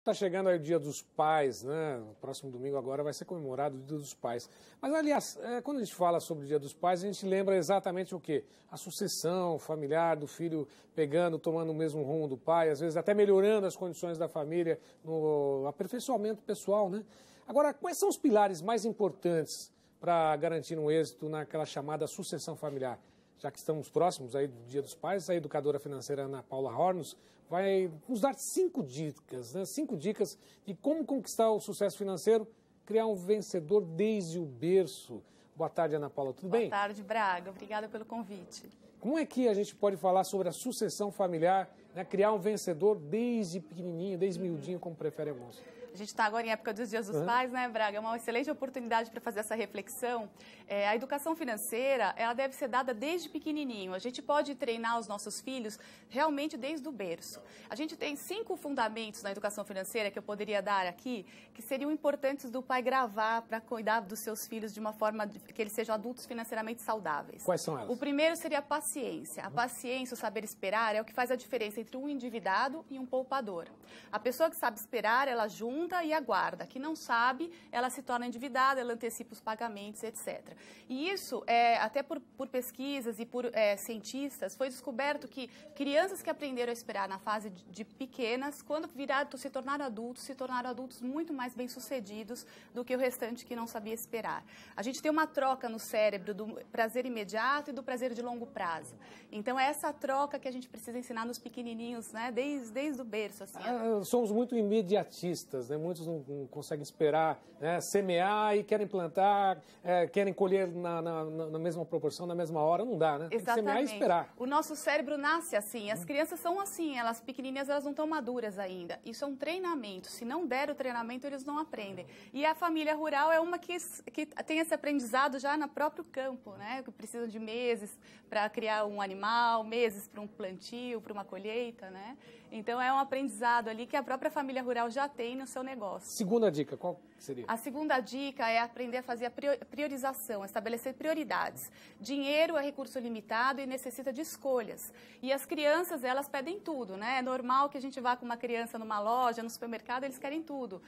Está chegando aí o Dia dos Pais, né? No próximo domingo agora vai ser comemorado o Dia dos Pais. Mas, aliás, quando a gente fala sobre o Dia dos Pais, a gente lembra exatamente o quê? A sucessão familiar do filho pegando, tomando o mesmo rumo do pai, às vezes até melhorando as condições da família, no aperfeiçoamento pessoal, né? Agora, quais são os pilares mais importantes para garantir um êxito naquela chamada sucessão familiar? Já que estamos próximos aí do Dia dos Pais, a educadora financeira Ana Paula Hornos vai nos dar 5 dicas, né? 5 dicas de como conquistar o sucesso financeiro, criar um vencedor desde o berço. Boa tarde, Ana Paula, tudo bem? Boa tarde, Braga. Obrigada pelo convite. Como é que a gente pode falar sobre a sucessão familiar, né? Criar um vencedor desde pequenininho, desde miudinho, como prefere alguns? A gente está agora em época dos Dias dos Pais, né, Braga? É uma excelente oportunidade para fazer essa reflexão. A educação financeira, ela deve ser dada desde pequenininho. A gente pode treinar os nossos filhos realmente desde o berço. A gente tem 5 fundamentos na educação financeira que eu poderia dar aqui, que seriam importantes do pai gravar para cuidar dos seus filhos de uma forma que eles sejam adultos financeiramente saudáveis. Quais são elas? O primeiro seria a paciência. A paciência, o saber esperar, é o que faz a diferença entre um endividado e um poupador. A pessoa que sabe esperar, ela junta e aguarda. Que não sabe, ela se torna endividada, ela antecipa os pagamentos, etc. E isso, até por pesquisas e por cientistas, foi descoberto que crianças que aprenderam a esperar na fase de pequenas, quando se tornaram adultos muito mais bem-sucedidos do que o restante que não sabia esperar. A gente tem uma troca no cérebro do prazer imediato e do prazer de longo prazo. Então, é essa troca que a gente precisa ensinar nos pequenininhos, né, desde o berço. Assim. Somos muito imediatistas, né? Muitos não conseguem esperar, né? Semear e querem plantar, querem colher na mesma proporção, na mesma hora, não dá, né? Tem que semear e esperar. O nosso cérebro nasce assim, as crianças são assim, elas pequenininhas, elas não estão maduras ainda. Isso é um treinamento, se não der o treinamento, eles não aprendem. E a família rural é uma que tem esse aprendizado já no próprio campo, né? Que precisa de meses para criar um animal, meses para um plantio, para uma colheita, né? Então, é um aprendizado ali que a própria família rural já tem no seu negócio. Segunda dica, qual seria? A segunda dica é aprender a fazer a priorização, estabelecer prioridades. Dinheiro é recurso limitado e necessita de escolhas. E as crianças, elas pedem tudo, né? É normal que a gente vá com uma criança numa loja, no supermercado, eles querem tudo.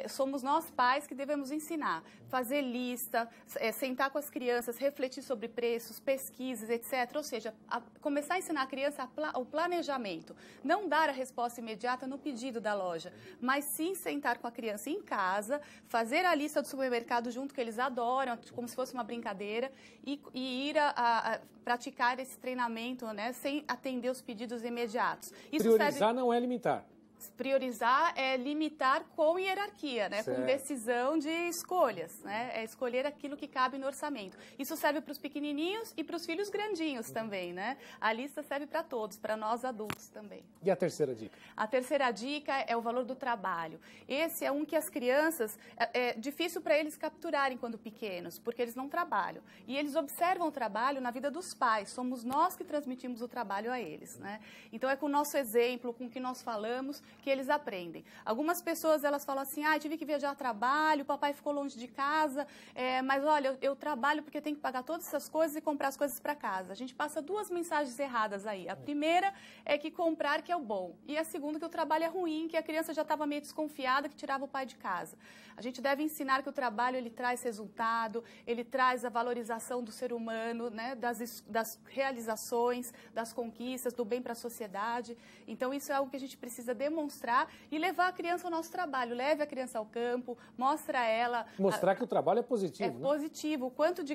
Somos nós pais que devemos ensinar. Fazer lista, sentar com as crianças, refletir sobre preços, pesquisas, etc. Ou seja, começar a ensinar a criança o planejamento. Não dar a resposta imediata no pedido da loja, mas sim sentar com a criança em casa, fazer a lista do supermercado junto, que eles adoram, como se fosse uma brincadeira, e ir a praticar esse treinamento, né, sem atender os pedidos imediatos. Priorizar não é limitar. Priorizar é limitar com hierarquia, né? Com decisão de escolhas, né? É escolher aquilo que cabe no orçamento. Isso serve para os pequenininhos e para os filhos grandinhos também, né? A lista serve para todos, para nós adultos também. E a terceira dica? A terceira dica é o valor do trabalho. Esse é um que as crianças, é difícil para eles capturarem quando pequenos, porque eles não trabalham. E eles observam o trabalho na vida dos pais. Somos nós que transmitimos o trabalho a eles, né? Então, é com o nosso exemplo, com o que nós falamos, que eles aprendem. Algumas pessoas, elas falam assim, tive que viajar a trabalho, o papai ficou longe de casa, mas olha, eu trabalho porque eu tenho que pagar todas essas coisas e comprar as coisas para casa. A gente passa 2 mensagens erradas aí. A primeira é que comprar que é o bom. E a segunda que o trabalho é ruim, que a criança já estava meio desconfiada que tirava o pai de casa. A gente deve ensinar que o trabalho, ele traz resultado, ele traz a valorização do ser humano, né, das realizações, das conquistas, do bem para a sociedade. Então, isso é algo que a gente precisa demonstrar e levar a criança ao nosso trabalho. Leve a criança ao campo, mostra a ela... Mostrar que o trabalho é positivo, né? Positivo. O quanto de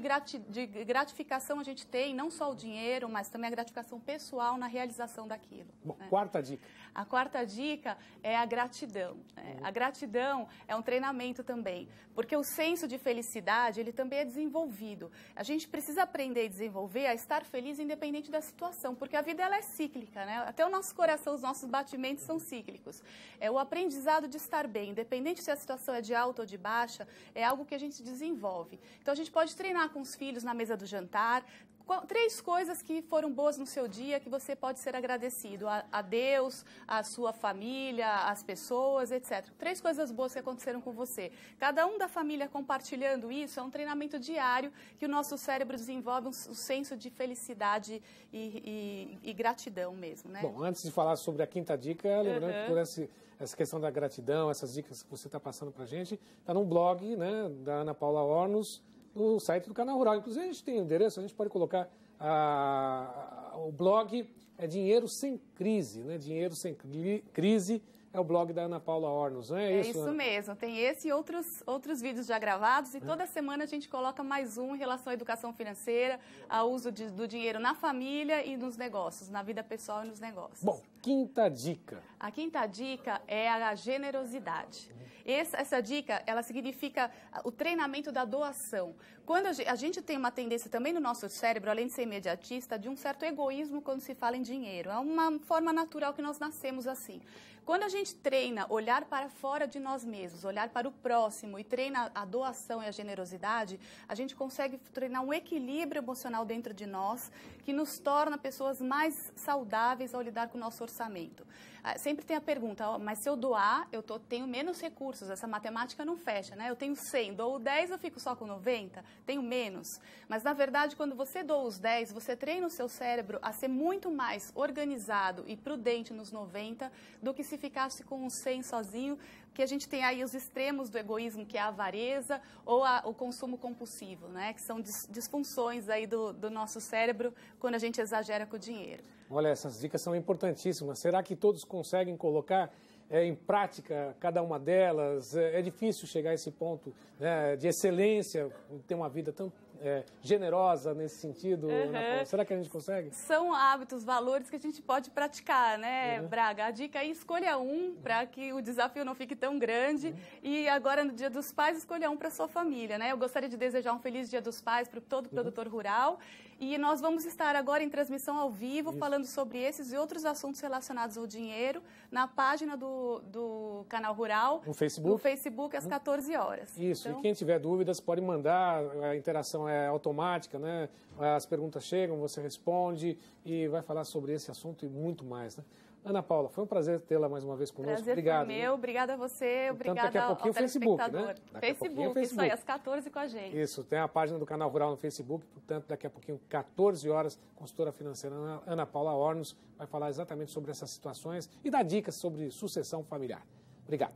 gratificação a gente tem, não só o dinheiro, mas também a gratificação pessoal na realização daquilo. Bom, né? Quarta dica. A quarta dica é a gratidão. A gratidão é um treinamento também, porque o senso de felicidade, ele também é desenvolvido. A gente precisa aprender e desenvolver a estar feliz independente da situação, porque a vida, ela é cíclica, né? Até o nosso coração, os nossos batimentos são cíclicos. O aprendizado de estar bem, independente se a situação é de alta ou de baixa, é algo que a gente desenvolve. Então, a gente pode treinar com os filhos na mesa do jantar, 3 coisas que foram boas no seu dia que você pode ser agradecido a Deus, a sua família, as pessoas, etc. 3 coisas boas que aconteceram com você. Cada um da família compartilhando isso é um treinamento diário que o nosso cérebro desenvolve um senso de felicidade e gratidão mesmo, né? Bom, antes de falar sobre a quinta dica, lembrando que por essa questão da gratidão, essas dicas que você está passando para a gente, está no blog, né, da Ana Paula Hornos, no site do Canal Rural. Inclusive, a gente tem o endereço, a gente pode colocar o blog, é Dinheiro Sem Crise, né? Dinheiro Sem Crise é o blog da Ana Paula Hornos, não é isso? É isso mesmo, tem esse e outros vídeos já gravados, e toda semana a gente coloca mais um em relação à educação financeira, ao uso do dinheiro na família e nos negócios, na vida pessoal e nos negócios. Bom, quinta dica. A quinta dica é a generosidade. Essa dica, ela significa o treinamento da doação. Quando a gente tem uma tendência também no nosso cérebro, além de ser imediatista, de um certo egoísmo quando se fala em dinheiro. É uma forma natural que nós nascemos assim. Quando a gente treina olhar para fora de nós mesmos, olhar para o próximo e treina a doação e a generosidade, a gente consegue treinar um equilíbrio emocional dentro de nós que nos torna pessoas mais saudáveis ao lidar com o nosso orçamento. Sempre tem a pergunta, mas se eu doar, eu tenho menos recursos, essa matemática não fecha, né? Eu tenho 100, dou 10, eu fico só com 90, tenho menos. Mas, na verdade, quando você doa os 10, você treina o seu cérebro a ser muito mais organizado e prudente nos 90 do que se ficasse com os 100 sozinho, que a gente tem aí os extremos do egoísmo, que é a avareza ou o consumo compulsivo, né? Que são disfunções aí do nosso cérebro quando a gente exagera com o dinheiro. Olha, essas dicas são importantíssimas. Será que todos conseguem colocar em prática cada uma delas? É difícil chegar a esse ponto, né, de excelência, ter uma vida tão generosa nesse sentido, Ana Paula? Será que a gente consegue? São hábitos, valores que a gente pode praticar, né, Braga? A dica é escolha um para que o desafio não fique tão grande. E agora, no Dia dos Pais, escolha um para sua família, né? Eu gostaria de desejar um feliz Dia dos Pais para todo produtor rural. E nós vamos estar agora em transmissão ao vivo, falando sobre esses e outros assuntos relacionados ao dinheiro, na página do Canal Rural. No Facebook? No Facebook, às 14 horas. Isso, então, e quem tiver dúvidas pode mandar, a interação é automática, né? As perguntas chegam, você responde e vai falar sobre esse assunto e muito mais, né? Ana Paula, foi um prazer tê-la mais uma vez conosco. Prazer Obrigado. Foi meu, obrigada a você, obrigada daqui a pouquinho ao telespectador. Facebook, né? Facebook, isso aí, às 14 com a gente. Isso, tem a página do Canal Rural no Facebook, portanto, daqui a pouquinho, 14 horas, consultora financeira Ana Paula Hornos vai falar exatamente sobre essas situações e dar dicas sobre sucessão familiar. Obrigado.